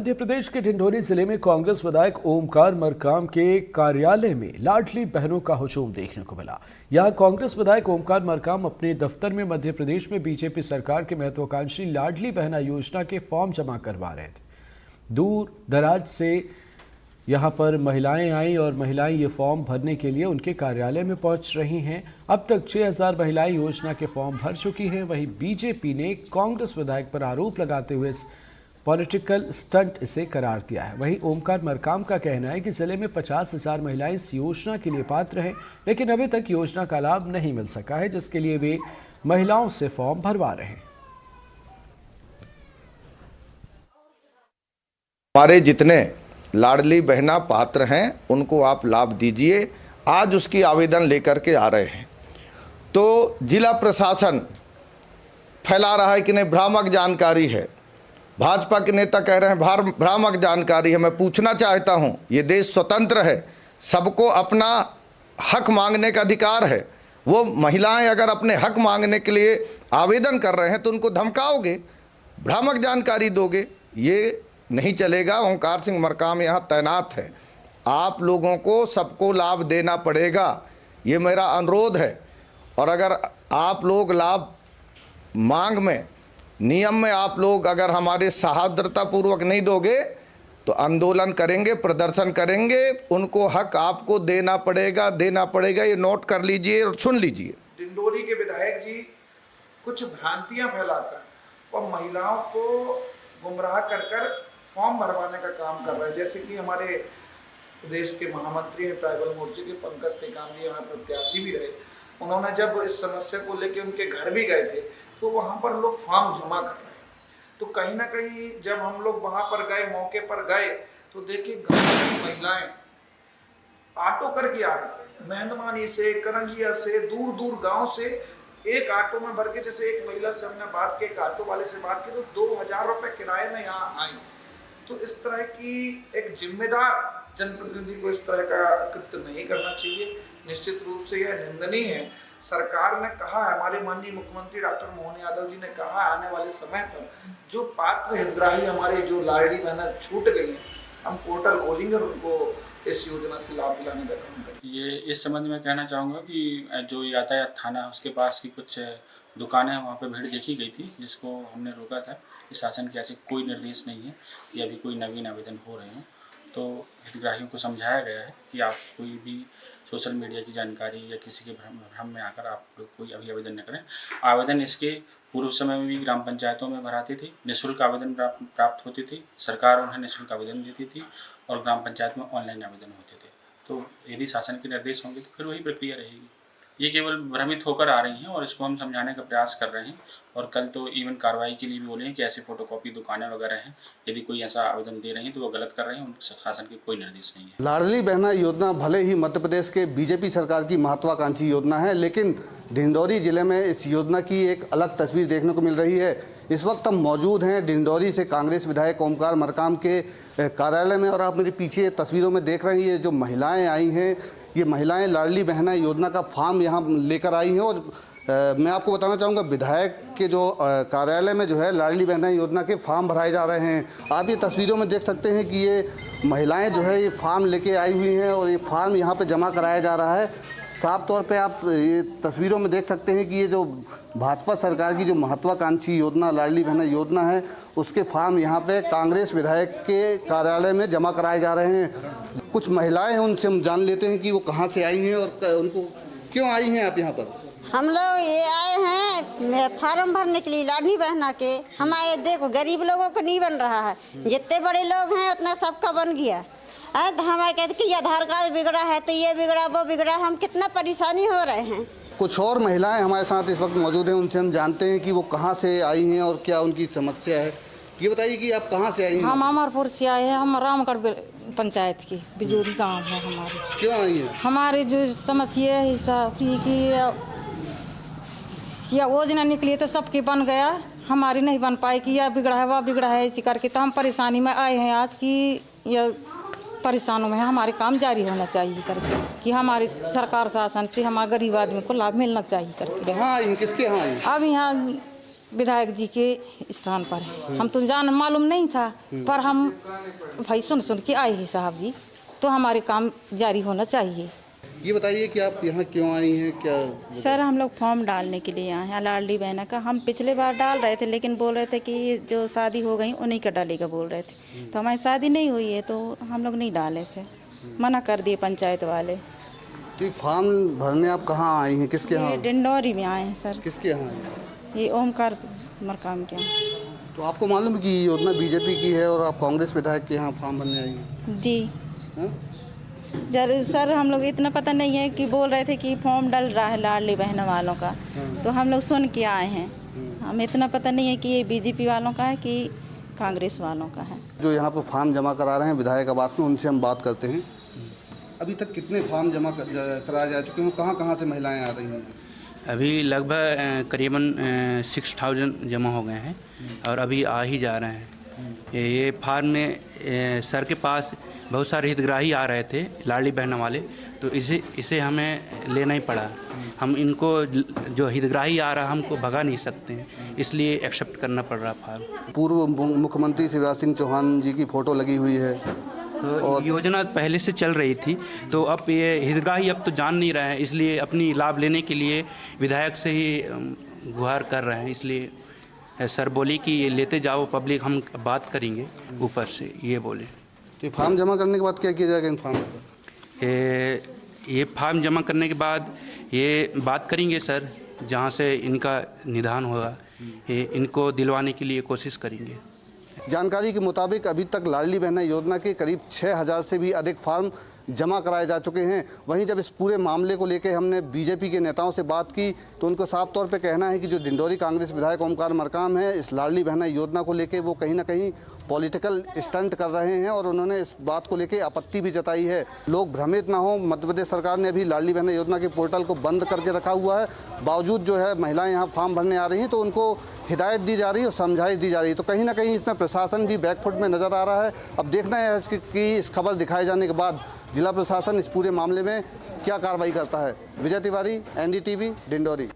मध्य प्रदेश के ढिंढोरी जिले में कांग्रेस विधायक ओमकार मरकाम के कार्यालय में लाडली बहनों का हुजूम देखने को मिला। यहां कांग्रेस विधायक ओमकार मरकाम अपने दफ्तर में मध्य प्रदेश में बीजेपी सरकार के महत्वाकांक्षी लाडली बहना योजना के फॉर्म जमा करवा रहे थे। दूर दराज से यहां पर महिलाएं आई और महिलाएं ये फॉर्म भरने के लिए उनके कार्यालय में पहुंच रही हैं। अब तक 6000 महिलाएं योजना के फॉर्म भर चुकी हैं। वहीं बीजेपी ने कांग्रेस विधायक पर आरोप लगाते हुए पॉलिटिकल स्टंट इसे करार दिया है। वहीं ओमकार मरकाम का कहना है कि जिले में 50,000 महिलाएं इस योजना के लिए पात्र हैं, लेकिन अभी तक योजना का लाभ नहीं मिल सका है, जिसके लिए वे महिलाओं से फॉर्म भरवा रहे हैं। हमारे जितने लाडली बहना पात्र हैं उनको आप लाभ दीजिए। आज उसकी आवेदन लेकर के आ रहे हैं तो जिला प्रशासन फैला रहा है कि नहीं भ्रामक जानकारी है। भाजपा के नेता कह रहे हैं भ्रामक जानकारी है। मैं पूछना चाहता हूं, ये देश स्वतंत्र है, सबको अपना हक मांगने का अधिकार है। वो महिलाएं अगर अपने हक मांगने के लिए आवेदन कर रहे हैं तो उनको धमकाओगे, भ्रामक जानकारी दोगे, ये नहीं चलेगा। ओंकार सिंह मरकाम यहाँ तैनात है। आप लोगों को सबको लाभ देना पड़ेगा, ये मेरा अनुरोध है। और अगर आप लोग लाभ मांग में नियम में आप लोग अगर हमारे सहादरतापूर्वक नहीं दोगे तो आंदोलन करेंगे, प्रदर्शन करेंगे। उनको हक आपको देना पड़ेगा। ये नोट कर लीजिए और सुन लीजिए। ढिंढोरी के विधायक जी कुछ भ्रांतियां फैलाकर और महिलाओं को गुमराह कर फॉर्म भरवाने का काम कर रहे हैं। जैसे कि हमारे प्रदेश के महामंत्री हैं ट्राइबल मोर्चे के पंकज टेकाम जी, यहाँ प्रत्याशी भी रहे। उन्होंने जब इस समस्या को लेकर उनके घर भी गए थे तो वहाँ पर लोग फॉर्म जमा कर रहे हैं। तो कहीं ना कहीं जब हम लोग वहाँ पर गए, मौके पर गए, तो देखिए गाँव की महिलाएं ऑटो करके आ रही, मेहंदमानी से, करंजिया से, दूर दूर गांव से एक ऑटो में भर के। जैसे एक महिला से हमने बात की, एक ऑटो वाले से बात की, तो 2000 रुपये किराए में यहाँ आई। तो इस तरह की एक जिम्मेदार जनप्रतिनिधि को इस तरह का कृत्य नहीं करना चाहिए। निश्चित रूप से यह निंदनीय है। सरकार ने कहा है, हमारे माननीय मुख्यमंत्री डॉक्टर मोहन यादव जी ने कहा, आने वाले समय पर जो पात्र हितग्राही हमारे जो लाडली बहना छूट गई हैं, हम पोर्टल खोलेंगे और उनको इस योजना से लाभ दिलाने का काम करेंगे। ये इस संबंध में कहना चाहूँगा कि जो यातायात थाना है उसके पास की कुछ दुकानें हैं, वहाँ पे भीड़ देखी गई थी, जिसको हमने रोका था कि शासन के ऐसे कोई निर्देश नहीं है कि अभी कोई नवीन आवेदन हो रहे हों। तो हितग्राहियों को समझाया गया है कि आप कोई भी सोशल मीडिया की जानकारी या किसी के भ्रम में आकर आप लोग कोई अभी आवेदन न करें। आवेदन इसके पूर्व समय में भी ग्राम पंचायतों में भराती थी, निःशुल्क आवेदन प्राप्त होती थी, सरकार उन्हें निःशुल्क आवेदन देती थी और ग्राम पंचायत में ऑनलाइन आवेदन होते थे। तो यदि शासन के निर्देश होंगे तो फिर वही प्रक्रिया रहेगी। ये केवल भ्रमित होकर आ रही हैं और इसको हम समझाने का प्रयास कर रहे हैं। और कल तो इवन कार्रवाई के लिए भी बोले हैं कि ऐसे फोटोकॉपी दुकानें वगैरह हैं, यदि कोई ऐसा आवेदन दे रहे हैं तो वो गलत कर रहे हैं, उनके शासन के कोई निर्देश नहीं है। लाडली बहना योजना भले ही मध्य प्रदेश के बीजेपी सरकार की महत्वाकांक्षी योजना है, लेकिन ढिंढोरी जिले में इस योजना की एक अलग तस्वीर देखने को मिल रही है। इस वक्त हम मौजूद हैं ढिंढोरी से कांग्रेस विधायक ओमकार मरकाम के कार्यालय में और आप मेरे पीछे तस्वीरों में देख रहे हैं, ये जो महिलाएं आई हैं, ये महिलाएं लाडली बहना योजना का फॉर्म यहाँ लेकर आई हैं। और मैं आपको बताना चाहूँगा, विधायक के जो कार्यालय में जो है लाडली बहना योजना के फॉर्म भराए जा रहे हैं। आप ये तस्वीरों में देख सकते हैं कि ये महिलाएं जो है ये फॉर्म लेके आई हुई हैं और ये फॉर्म यहाँ पे जमा कराया जा रहा है। साफ तौर पे आप ये तस्वीरों में देख सकते हैं कि ये जो भाजपा सरकार की जो महत्वाकांक्षी योजना लाडली बहना योजना है, उसके फॉर्म यहाँ पे कांग्रेस विधायक के कार्यालय में जमा कराए जा रहे हैं। कुछ महिलाएं हैं, उनसे हम जान लेते हैं कि वो कहाँ से आई हैं और उनको क्यों आई हैं आप यहाँ पर। हम लोग ये आए हैं फार्म भरने के लिए लाडली बहना के। हमारे देखो गरीब लोगों को नहीं बन रहा है, जितने बड़े लोग हैं उतना सबका बन गया है। तो हमारे कहते कि आधार कार्ड बिगड़ा है तो ये बिगड़ा वो बिगड़ा, हम कितना परेशानी हो रहे हैं। कुछ और महिलाएं हमारे साथ इस वक्त मौजूद हैं, उनसे हम जानते हैं कि वो कहाँ से आई हैं और क्या उनकी समस्या है। ये बताइए कि आप कहाँ से आई हैं। हम अमरपुर से आए हैं, हम रामगढ़ पंचायत की बिजोरी गांव है हमारी। क्यों आई हैं। हमारी जो समस्या है कि या योजना निकली तो सबकी बन गया, हमारी नहीं बन पाई कि यह बिगड़ा है वह बिगड़ा है, इसी करके तो हम परेशानी में आए हैं आज कि यह परेशानों में हमारे काम जारी होना चाहिए करके कि हमारी सरकार शासन से हमारे गरीब आदमी को लाभ मिलना चाहिए करके। कहाँ आई, किसके यहाँ आई। अब यहाँ विधायक जी के स्थान पर है। हम तो जान मालूम नहीं था, पर हम भाई सुन सुन के आए हैं साहब जी, तो हमारे काम जारी होना चाहिए। ये बताइए कि आप यहाँ क्यों आई हैं, क्या? सर हम लोग फॉर्म डालने के लिए आए हैं लाडली बहना का। हम पिछले बार डाल रहे थे, लेकिन बोल रहे थे कि जो शादी हो गई उन्हीं का डालेगा बोल रहे थे। तो हमारी शादी नहीं हुई है तो हम लोग नहीं डाले, फिर मना कर दिए पंचायत वाले। तो ये फॉर्म भरने आप कहाँ आई हैं, किसके यहाँ? ये डिंडौरी में आए हैं सर, किसके यहाँ आई हैं? ये ओमकार मरकाम के यहाँ। तो आपको मालूम है कि ये योजना बीजेपी की है और आप कांग्रेस विधायक के यहाँ फॉर्म भरने आई हैं? जी हाँ? जरूर सर, हम लोग इतना पता नहीं है कि बोल रहे थे कि फॉर्म डल रहा है लाडली बहना वालों का, तो हम लोग सुन के आए हैं। हमें इतना पता नहीं है कि ये बीजेपी वालों का है कि कांग्रेस वालों का है। जो यहाँ पर फॉर्म जमा करा रहे हैं विधायक आवास में, उनसे हम बात करते हैं। अभी तक कितने फॉर्म जमा कराए जा चुके हैं, कहाँ कहाँ से महिलाएं आ रही हैं? अभी लगभग करीबन 6000 जमा हो गए हैं और अभी आ ही जा रहे हैं। ये फार्म में सर के पास बहुत सारे हितग्राही आ रहे थे लाडली बहना वाले, तो इसे हमें लेना ही पड़ा। हम इनको जो हितग्राही आ रहा हमको भगा नहीं सकते हैं, इसलिए एक्सेप्ट करना पड़ रहा फार्म। पूर्व मुख्यमंत्री शिवराज सिंह चौहान जी की फ़ोटो लगी हुई है, तो योजना पहले से चल रही थी, तो अब ये हितग्राही अब तो जान नहीं रहे हैं, इसलिए अपनी लाभ लेने के लिए विधायक से ही गुहार कर रहे हैं। इसलिए सर बोली कि ये लेते जाओ पब्लिक, हम बात करेंगे ऊपर से, ये बोले। तो ये फॉर्म जमा करने के बाद क्या किया जाएगा इन फॉर्म पर? ये फॉर्म जमा करने के बाद ये बात करेंगे सर, जहाँ से इनका निदान होगा ये इनको दिलवाने के लिए कोशिश करेंगे। जानकारी के मुताबिक अभी तक लाडली बहना योजना के करीब 6000 से भी अधिक फॉर्म जमा कराए जा चुके हैं। वहीं जब इस पूरे मामले को लेकर हमने बीजेपी के नेताओं से बात की तो उनको साफ तौर पे कहना है कि जो डिंडौरी कांग्रेस विधायक ओमकार मरकाम है, इस लाडली बहना योजना को लेकर वो कहीं ना कहीं पॉलिटिकल स्टंट कर रहे हैं और उन्होंने इस बात को लेकर आपत्ति भी जताई है। लोग भ्रमित ना हो, मध्य प्रदेश सरकार ने अभी लाडली बहना योजना के पोर्टल को बंद करके रखा हुआ है। बावजूद जो है महिलाएं यहाँ फॉर्म भरने आ रही हैं तो उनको हिदायत दी जा रही है और समझाइश दी जा रही है। तो कहीं ना कहीं इसमें प्रशासन भी बैकफुट में नज़र आ रहा है। अब देखना है कि इस खबर दिखाए जाने के बाद जिला प्रशासन इस पूरे मामले में क्या कार्रवाई करता है। विजय तिवारी, NDTV, डिंडौरी।